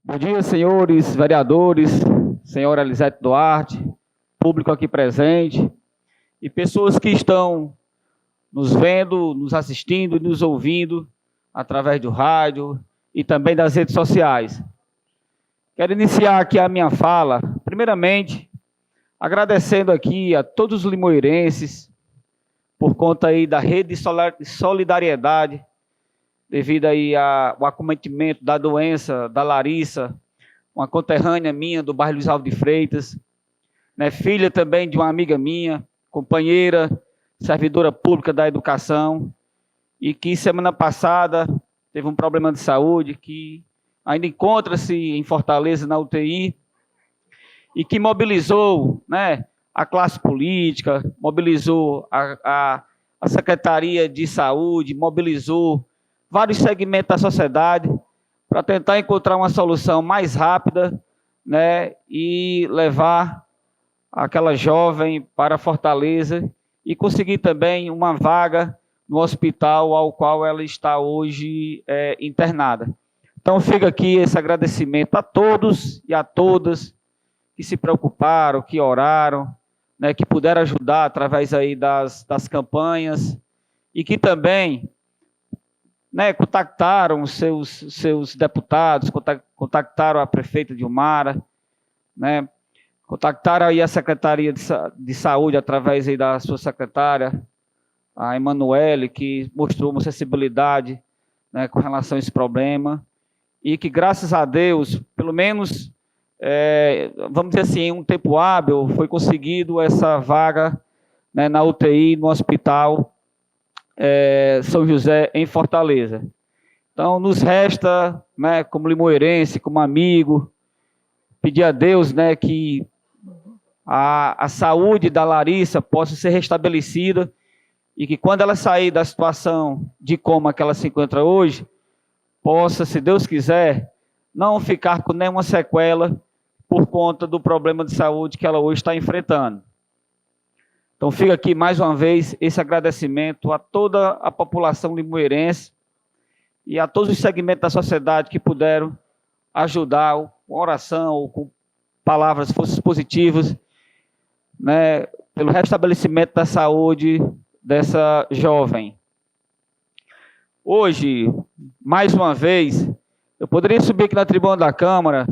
Bom dia, senhores vereadores, senhora Elisete Duarte, público aqui presente e pessoas que estão nos vendo, nos assistindo e nos ouvindo através do rádio e também das redes sociais. Quero iniciar aqui a minha fala, primeiramente, agradecendo aqui a todos os limoeirenses por conta aí da rede de solidariedade devido aí ao acometimento da doença da Larissa, uma conterrânea minha do bairro Luiz Alves de Freitas, né, filha também de uma amiga minha, companheira, servidora pública da educação, e que semana passada teve um problema de saúde, que ainda encontra-se em Fortaleza na UTI, e que mobilizou, né, a classe política, mobilizou a Secretaria de Saúde, mobilizou vários segmentos da sociedade para tentar encontrar uma solução mais rápida, né, e levar aquela jovem para Fortaleza e conseguir também uma vaga no hospital ao qual ela está hoje internada. Então fica aqui esse agradecimento a todos e a todas que se preocuparam, que oraram, né, que puderam ajudar através aí das campanhas e que também, né, contactaram os seus deputados, contactaram a prefeita Dilmara, né, contactaram aí a Secretaria de Saúde através aí da sua secretária, a Emanuele, que mostrou uma sensibilidade, né, com relação a esse problema, e que graças a Deus, pelo menos, vamos dizer assim, em um tempo hábil, foi conseguido essa vaga, né, na UTI, no hospital São José, em Fortaleza. Então, nos resta, né, como limoeirense, como amigo, pedir a Deus, né, que a saúde da Larissa possa ser restabelecida e que quando ela sair da situação de coma que ela se encontra hoje, possa, se Deus quiser, não ficar com nenhuma sequela por conta do problema de saúde que ela hoje está enfrentando. Então fica aqui mais uma vez esse agradecimento a toda a população limoeirense e a todos os segmentos da sociedade que puderam ajudar com oração ou com palavras, forças positivas, né, pelo restabelecimento da saúde dessa jovem. Hoje, mais uma vez, eu poderia subir aqui na tribuna da Câmara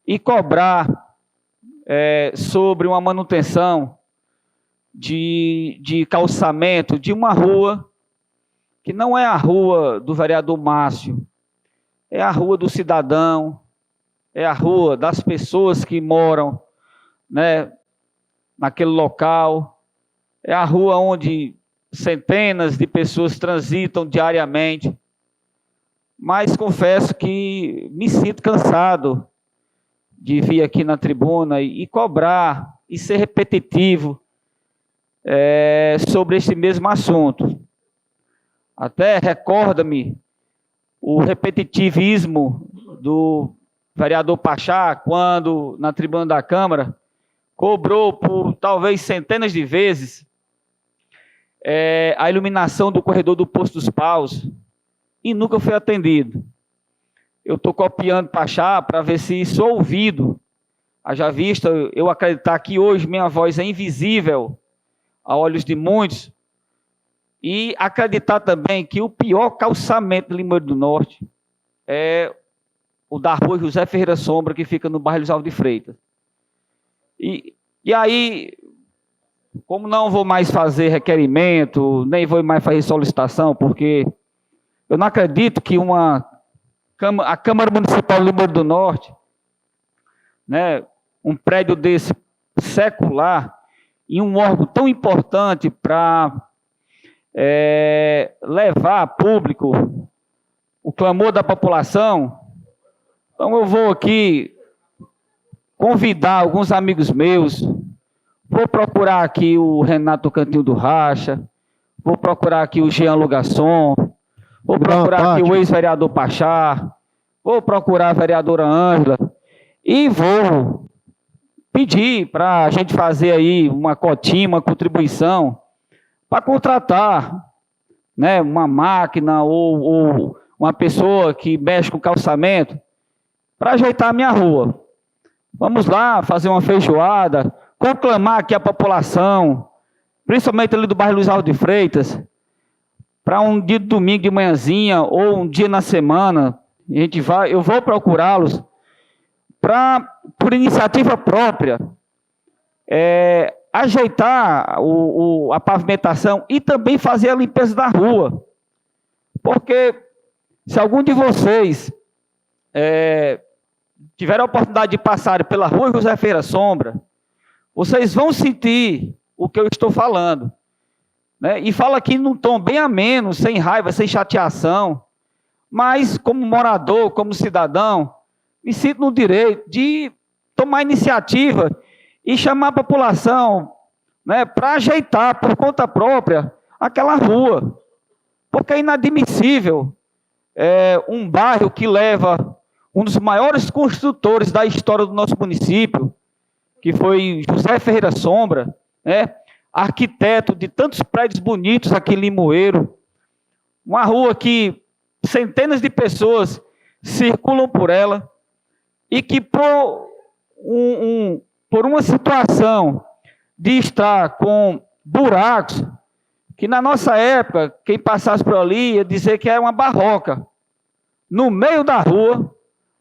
e cobrar sobre uma manutenção de calçamento de uma rua que não é a rua do vereador Márcio, é a rua do cidadão, é a rua das pessoas que moram, né, naquele local, é a rua onde centenas de pessoas transitam diariamente, mas confesso que me sinto cansado de vir aqui na tribuna e cobrar e ser repetitivo sobre esse mesmo assunto. Até recorda-me o repetitivismo do vereador Pachá, quando na tribuna da Câmara cobrou por talvez centenas de vezes a iluminação do corredor do Poço dos Paus e nunca foi atendido. Eu estou copiando Pachá para ver se sou ouvido. Haja vista eu acreditar que hoje minha voz é invisível a olhos de muitos, e acreditar também que o pior calçamento de Limoeiro do Norte é o da rua José Ferreira Sombra, que fica no bairro Luiz Alves de Freitas. E aí, como não vou mais fazer requerimento, nem vou mais fazer solicitação, porque eu não acredito que a Câmara Municipal de Limoeiro do Norte, né, um prédio desse secular, e um órgão tão importante para levar a público o clamor da população. Então eu vou aqui convidar alguns amigos meus, vou procurar aqui o Renato Cantinho do Racha, vou procurar aqui o Jean Lugasson, vou procurar aqui o ex-vereador Pachá, vou procurar a vereadora Ângela e vou pedir para a gente fazer aí uma cotinha, uma contribuição para contratar, né, uma máquina ou uma pessoa que mexe com calçamento para ajeitar a minha rua. Vamos lá fazer uma feijoada, conclamar aqui a população, principalmente ali do bairro Luiz Alves de Freitas, para um dia de domingo de manhãzinha ou um dia na semana, eu vou procurá-los para, por iniciativa própria, ajeitar a pavimentação e também fazer a limpeza da rua. Porque se algum de vocês tiver a oportunidade de passar pela rua José Ferreira Sombra, vocês vão sentir o que eu estou falando. Né? E falo aqui num tom bem ameno, sem raiva, sem chateação, mas como morador, como cidadão, me sinto no direito de tomar iniciativa e chamar a população, né, para ajeitar por conta própria aquela rua. Porque é inadmissível um bairro que leva um dos maiores construtores da história do nosso município, que foi José Ferreira Sombra, né, arquiteto de tantos prédios bonitos aqui em Limoeiro, uma rua que centenas de pessoas circulam por ela, e que por uma situação de estar com buracos, que na nossa época, quem passasse por ali ia dizer que é uma barroca, no meio da rua,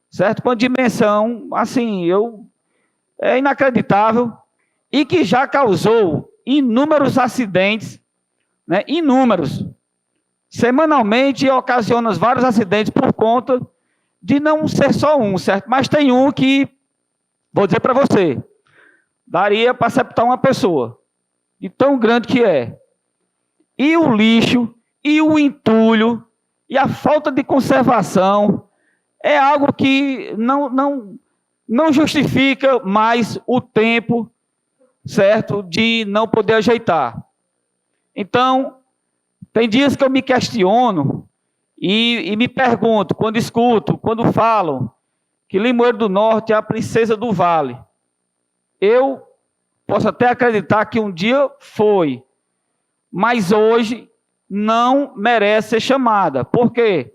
certo? Com dimensão, assim, é inacreditável, e que já causou inúmeros acidentes, né? Inúmeros. Semanalmente ocasiona vários acidentes por conta de não ser só um, certo? Mas tem um que, vou dizer para você, daria para sepultar uma pessoa, de tão grande que é. E o lixo, e o entulho, e a falta de conservação, é algo que não justifica mais o tempo, certo, de não poder ajeitar. Então, tem dias que eu me questiono e me pergunto, quando escuto, quando falam que Limoeiro do Norte é a princesa do vale. Eu posso até acreditar que um dia foi, mas hoje não merece ser chamada. Por quê?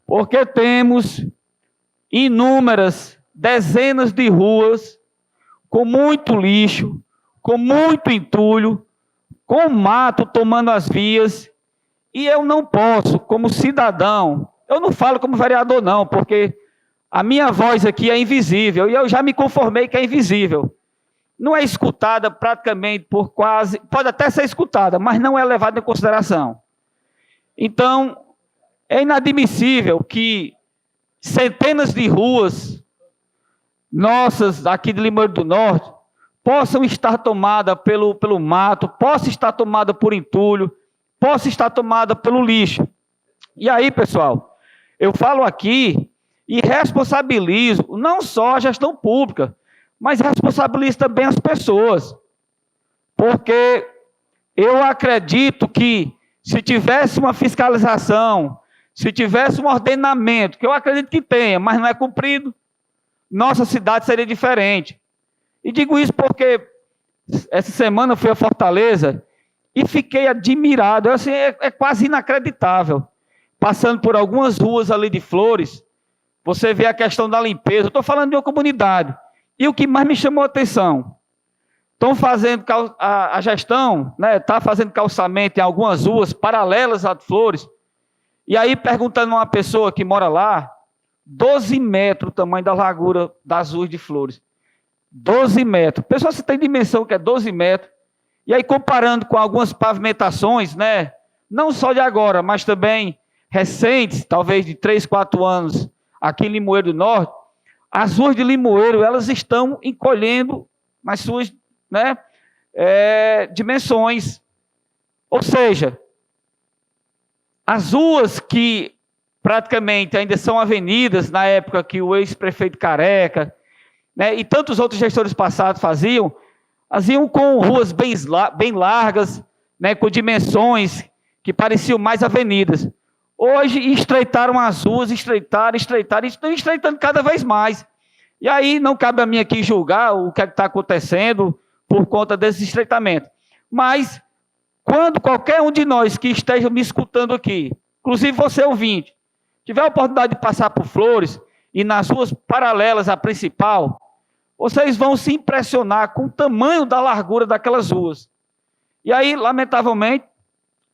Porque temos inúmeras, dezenas de ruas com muito lixo, com muito entulho, com mato tomando as vias, e eu não posso, como cidadão, eu não falo como vereador não, porque a minha voz aqui é invisível, e eu já me conformei que é invisível. Não é escutada praticamente por quase, pode até ser escutada, mas não é levada em consideração. Então, é inadmissível que centenas de ruas nossas aqui de Limoeiro do Norte possam estar tomadas pelo mato, possam estar tomadas por entulho, possam estar tomadas pelo lixo. E aí, pessoal, eu falo aqui e responsabilizo não só a gestão pública, mas responsabilizo também as pessoas. Porque eu acredito que se tivesse uma fiscalização, se tivesse um ordenamento, que eu acredito que tenha, mas não é cumprido, nossa cidade seria diferente. E digo isso porque essa semana eu fui a Fortaleza e fiquei admirado, assim, é quase inacreditável. Passando por algumas ruas ali de Flores, você vê a questão da limpeza. Eu estou falando de uma comunidade. E o que mais me chamou a atenção, estão fazendo a gestão, né, está fazendo calçamento em algumas ruas paralelas a Flores, e aí perguntando a uma pessoa que mora lá, 12 metros o tamanho da largura das ruas de Flores. 12 metros. Pessoal, você tem dimensão que é 12 metros. E aí comparando com algumas pavimentações, né, não só de agora, mas também recentes, talvez de 3, 4 anos, aqui em Limoeiro do Norte, as ruas de Limoeiro, elas estão encolhendo nas suas, né, dimensões. Ou seja, as ruas que praticamente ainda são avenidas, na época que o ex-prefeito Careca, né, e tantos outros gestores passados faziam com ruas bem largas, né, com dimensões que pareciam mais avenidas. Hoje estreitaram as ruas, estreitaram, e estão estreitando cada vez mais. E aí não cabe a mim aqui julgar o que está acontecendo por conta desse estreitamento. Mas, quando qualquer um de nós que esteja me escutando aqui, inclusive você ouvinte, tiver a oportunidade de passar por Flores e nas ruas paralelas à principal, vocês vão se impressionar com o tamanho da largura daquelas ruas. E aí, lamentavelmente,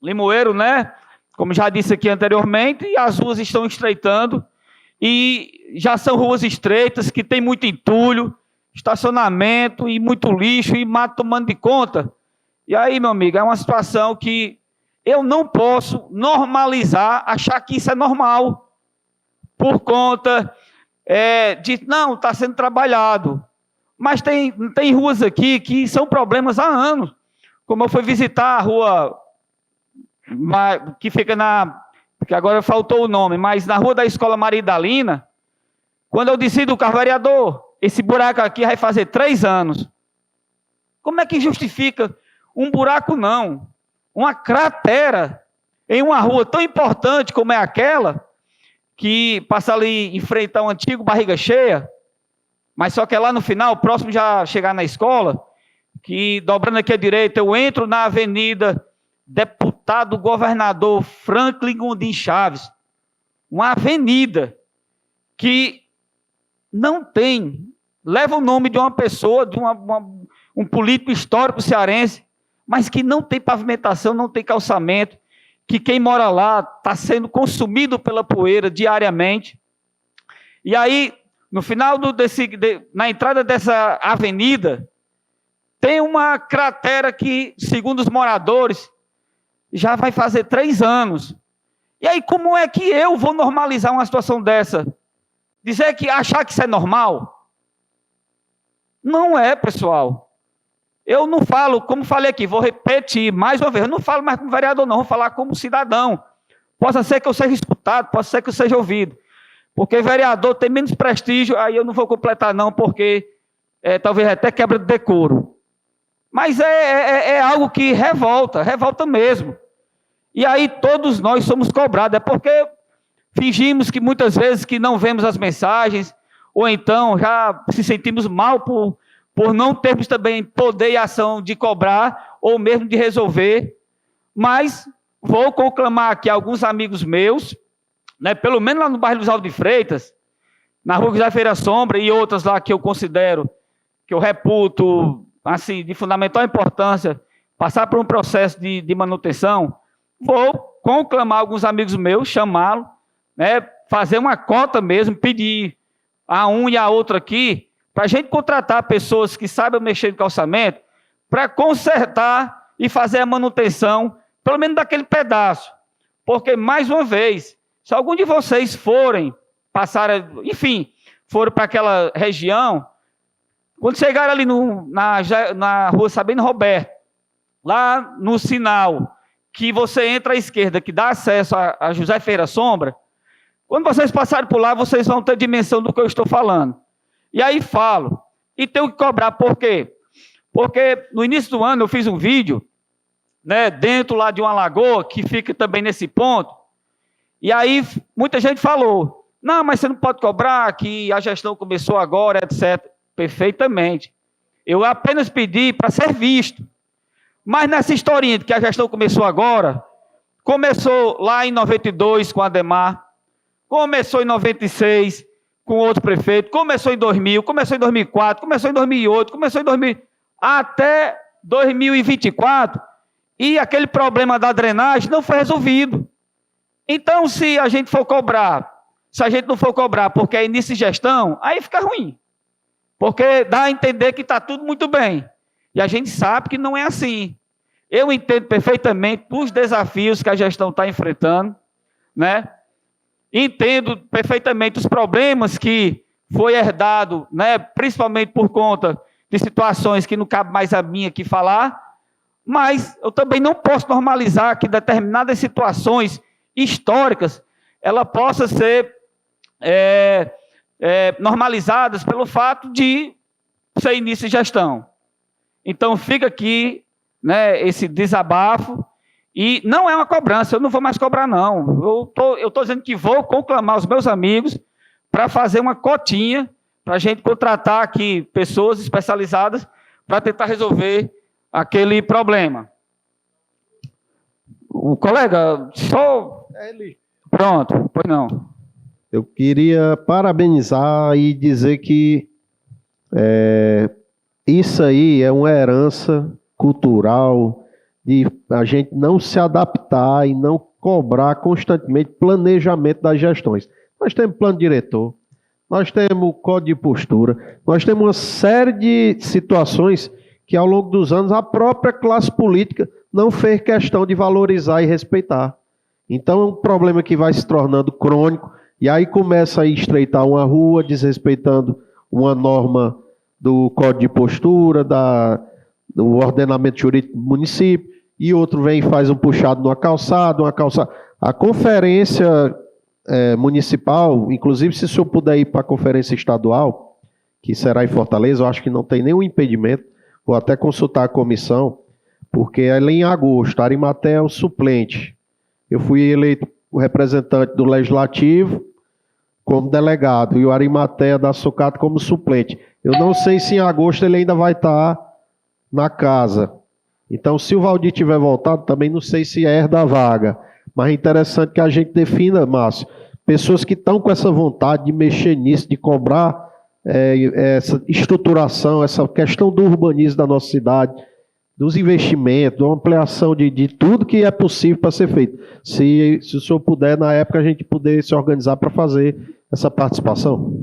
Limoeiro, né, como já disse aqui anteriormente, as ruas estão estreitando, e já são ruas estreitas, que tem muito entulho, estacionamento e muito lixo, e mato tomando de conta. E aí, meu amigo, é uma situação que eu não posso normalizar, achar que isso é normal, por conta de, não, está sendo trabalhado. Mas tem ruas aqui que são problemas há anos. Como eu fui visitar a rua, que fica porque agora faltou o nome, mas na rua da Escola Maria Idalina, quando eu desci do carro, vereador, esse buraco aqui vai fazer 3 anos. Como é que justifica um buraco não? Uma cratera em uma rua tão importante como é aquela, que passa ali em frente ao antigo Barriga Cheia, mas só que é lá no final, próximo já chegar na escola, que dobrando aqui à direita, eu entro na Avenida Deputado Governador Franklin Gondim Chaves, uma avenida que não tem, leva o nome de uma pessoa, de um político histórico cearense, mas que não tem pavimentação, não tem calçamento, que quem mora lá está sendo consumido pela poeira diariamente. E aí, no final, na entrada dessa avenida, tem uma cratera que, segundo os moradores, já vai fazer 3 anos. E aí, como é que eu vou normalizar uma situação dessa? Achar que isso é normal? Não é, pessoal. Eu não falo, como falei aqui, vou repetir mais uma vez, eu não falo mais como vereador não, vou falar como cidadão. Possa ser que eu seja escutado, possa ser que eu seja ouvido. Porque vereador tem menos prestígio, aí eu não vou completar não, porque talvez até quebra de decoro. Mas é algo que revolta mesmo. E aí todos nós somos cobrados, é porque fingimos que muitas vezes que não vemos as mensagens, ou então já se sentimos mal por não termos também poder e ação de cobrar, ou mesmo de resolver. Mas vou conclamar aqui alguns amigos meus, né, pelo menos lá no bairro Luiz Alves de Freitas, na rua José Feira Sombra e outras lá que eu considero, que eu reputo, assim, de fundamental importância, passar por um processo de manutenção. Vou conclamar alguns amigos meus, chamá-lo, né, fazer uma cota mesmo, pedir a um e a outro aqui, para a gente contratar pessoas que saibam mexer no calçamento, para consertar e fazer a manutenção, pelo menos daquele pedaço. Porque, mais uma vez, se algum de vocês forem forem para aquela região, quando chegar ali na rua Sabino Roberto, lá no sinal, que você entra à esquerda, que dá acesso a José Feira Sombra, quando vocês passarem por lá, vocês vão ter dimensão do que eu estou falando. E aí falo, e tenho que cobrar, por quê? Porque no início do ano eu fiz um vídeo, né, dentro lá de uma lagoa, que fica também nesse ponto, e aí muita gente falou, não, mas você não pode cobrar, que a gestão começou agora, etc. Perfeitamente. Eu apenas pedi para ser visto. Mas nessa historinha de que a gestão começou agora, começou lá em 92 com a Ademar, começou em 96 com outro prefeito, começou em 2000, começou em 2004, começou em 2008, começou em 2000, até 2024, e aquele problema da drenagem não foi resolvido. Então, se a gente não for cobrar porque é início de gestão, aí fica ruim. Porque dá a entender que está tudo muito bem. E a gente sabe que não é assim. Eu entendo perfeitamente os desafios que a gestão está enfrentando, né? Entendo perfeitamente os problemas que foi herdado, né? Principalmente por conta de situações que não cabe mais a mim aqui falar, mas eu também não posso normalizar que determinadas situações históricas ela possa ser normalizadas pelo fato de ser início de gestão. Então fica aqui, né, esse desabafo, e não é uma cobrança, eu não vou mais cobrar não, eu estou dizendo que vou conclamar os meus amigos para fazer uma cotinha, para a gente contratar aqui pessoas especializadas para tentar resolver aquele problema. O colega, só... Pronto, pois não. Eu queria parabenizar e dizer que isso aí é uma herança cultural de a gente não se adaptar e não cobrar constantemente planejamento das gestões. Nós temos plano diretor, nós temos código de postura, nós temos uma série de situações que ao longo dos anos a própria classe política não fez questão de valorizar e respeitar. Então é um problema que vai se tornando crônico, e aí começa a estreitar uma rua, desrespeitando uma norma do Código de Postura, do ordenamento jurídico do município, e outro vem e faz um puxado numa calçada, A conferência municipal, inclusive se o senhor puder ir para a conferência estadual, que será em Fortaleza, eu acho que não tem nenhum impedimento, vou até consultar a comissão, porque ela é em agosto, Arimaté é o suplente. Eu fui eleito o representante do Legislativo como delegado e o Arimatea da Sucato como suplente. Eu não sei se em agosto ele ainda vai estar na casa. Então, se o Valdir tiver voltado, também não sei se herda a vaga. Mas é interessante que a gente defina, Márcio, pessoas que estão com essa vontade de mexer nisso, de cobrar essa estruturação, essa questão do urbanismo da nossa cidade, dos investimentos, da ampliação de tudo que é possível para ser feito. Se o senhor puder, na época, a gente poder se organizar para fazer essa participação.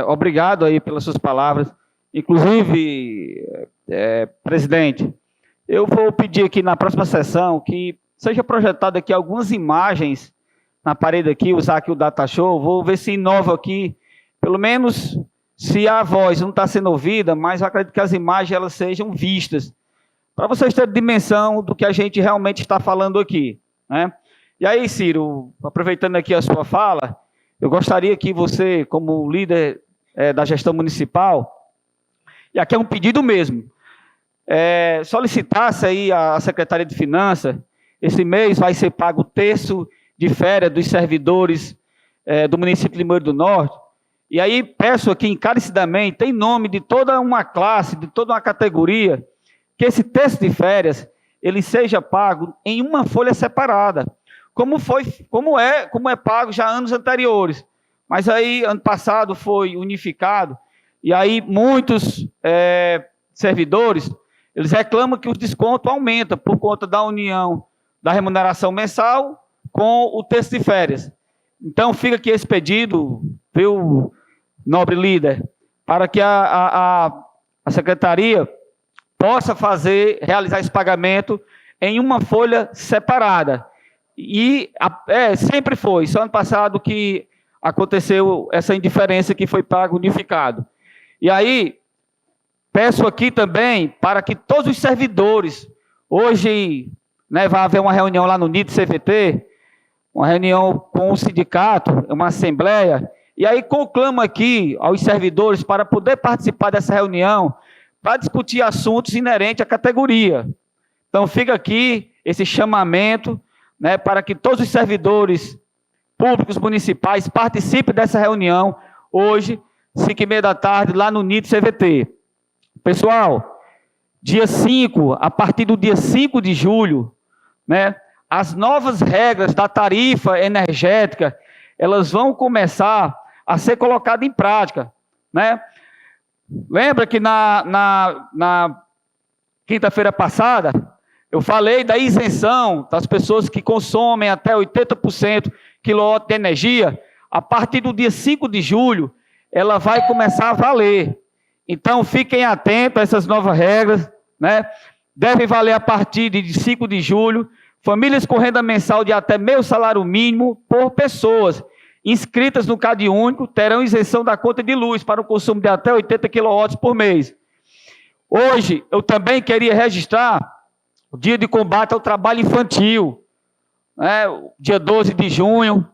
Obrigado aí pelas suas palavras. Inclusive, presidente, eu vou pedir aqui na próxima sessão que seja projetada aqui algumas imagens na parede aqui, usar aqui o data show, vou ver se inova aqui, pelo menos se a voz não está sendo ouvida, mas eu acredito que as imagens elas sejam vistas, para vocês terem dimensão do que a gente realmente está falando aqui, né? E aí, Ciro, aproveitando aqui a sua fala, eu gostaria que você, como líder da gestão municipal, e aqui é um pedido mesmo, solicitasse aí a Secretaria de Finanças, esse mês vai ser pago o terço de férias dos servidores do município de Limoeiro do Norte. E aí peço aqui encarecidamente, em nome de toda uma classe, de toda uma categoria, que esse terço de férias ele seja pago em uma folha separada, como é pago já anos anteriores. Mas aí ano passado foi unificado e aí muitos servidores eles reclamam que o desconto aumenta por conta da união da remuneração mensal com o terço de férias. Então fica aqui esse pedido, viu, nobre líder, para que a secretaria possa realizar esse pagamento em uma folha separada. E sempre foi, só ano passado que aconteceu essa indiferença que foi pago unificado. E aí, peço aqui também para que todos os servidores, hoje vai haver uma reunião lá no NIT-CVT, uma reunião com o sindicato, uma assembleia, e aí conclamo aqui aos servidores para poder participar dessa reunião, para discutir assuntos inerentes à categoria. Então fica aqui esse chamamento, para que todos os servidores públicos municipais participem dessa reunião, hoje, 5h30 da tarde, lá no NIT-CVT. Pessoal, dia 5, a partir do dia 5 de julho, as novas regras da tarifa energética, elas vão começar a ser colocadas em prática, Lembra que na quinta-feira passada, eu falei da isenção das pessoas que consomem até 80% quilowatt de energia. A partir do dia 5 de julho, ela vai começar a valer. Então, fiquem atentos a essas novas regras, Devem valer a partir de 5 de julho. Famílias com renda mensal de até meio salário mínimo por pessoas inscritas no CadÚnico terão isenção da conta de luz para o consumo de até 80 kW por mês. Hoje, eu também queria registrar o Dia de Combate ao Trabalho Infantil, dia 12 de junho.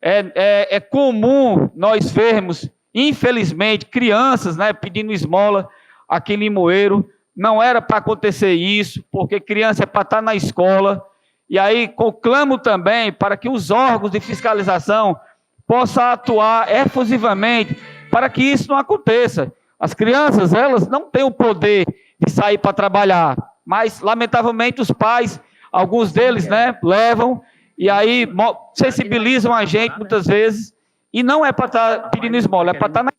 É comum nós vermos, infelizmente, crianças pedindo esmola aqui em Limoeiro. Não era para acontecer isso, porque criança é para estar na escola. E aí conclamo também para que os órgãos de fiscalização possam atuar efusivamente para que isso não aconteça. As crianças, elas não têm o poder de sair para trabalhar, mas, lamentavelmente, os pais, alguns deles, levam, E aí sensibilizam a gente muitas vezes, e não é para estar pedindo esmola, é para estar na